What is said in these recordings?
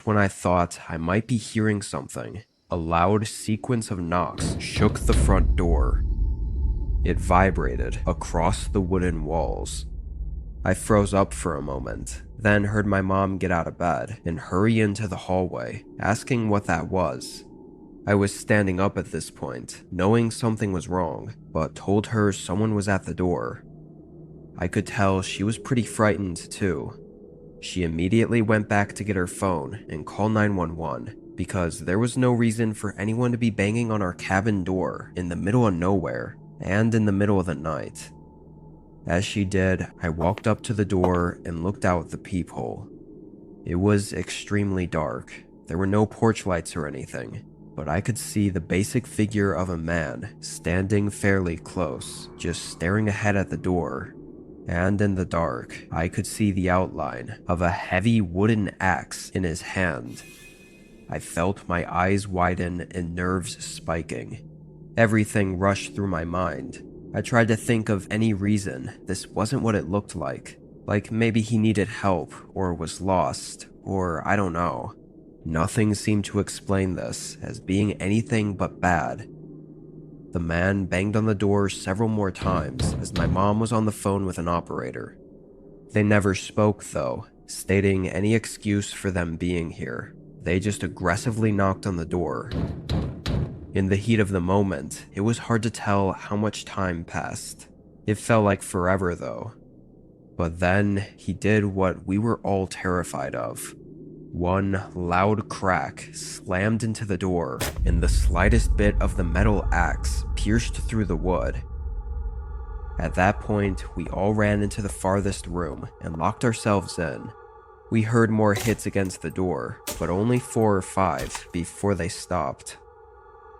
when I thought I might be hearing something. A loud sequence of knocks shook the front door. It vibrated across the wooden walls. I froze up for a moment, then heard my mom get out of bed and hurry into the hallway, asking what that was. I was standing up at this point, knowing something was wrong, but told her someone was at the door. I could tell she was pretty frightened too. She immediately went back to get her phone and call 911 because there was no reason for anyone to be banging on our cabin door in the middle of nowhere and in the middle of the night. As she did, I walked up to the door and looked out the peephole. It was extremely dark. There were no porch lights or anything, but I could see the basic figure of a man standing fairly close, just staring ahead at the door. And in the dark, I could see the outline of a heavy wooden axe in his hand. I felt my eyes widen and nerves spiking. Everything rushed through my mind. I tried to think of any reason this wasn't what it looked like maybe he needed help or was lost, or I don't know. Nothing seemed to explain this as being anything but bad. The man banged on the door several more times as my mom was on the phone with an operator. They never spoke though, stating any excuse for them being here. They just aggressively knocked on the door. In the heat of the moment, it was hard to tell how much time passed. It felt like forever though. But then he did what we were all terrified of. One loud crack slammed into the door, and the slightest bit of the metal axe pierced through the wood. At that point, we all ran into the farthest room and locked ourselves in. We heard more hits against the door, but only 4 or 5 before they stopped.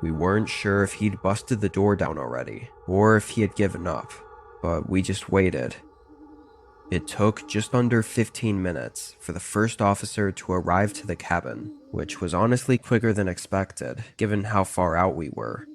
We weren't sure if he'd busted the door down already, or if he had given up, but we just waited. It took just under 15 minutes for the first officer to arrive to the cabin, which was honestly quicker than expected, given how far out we were.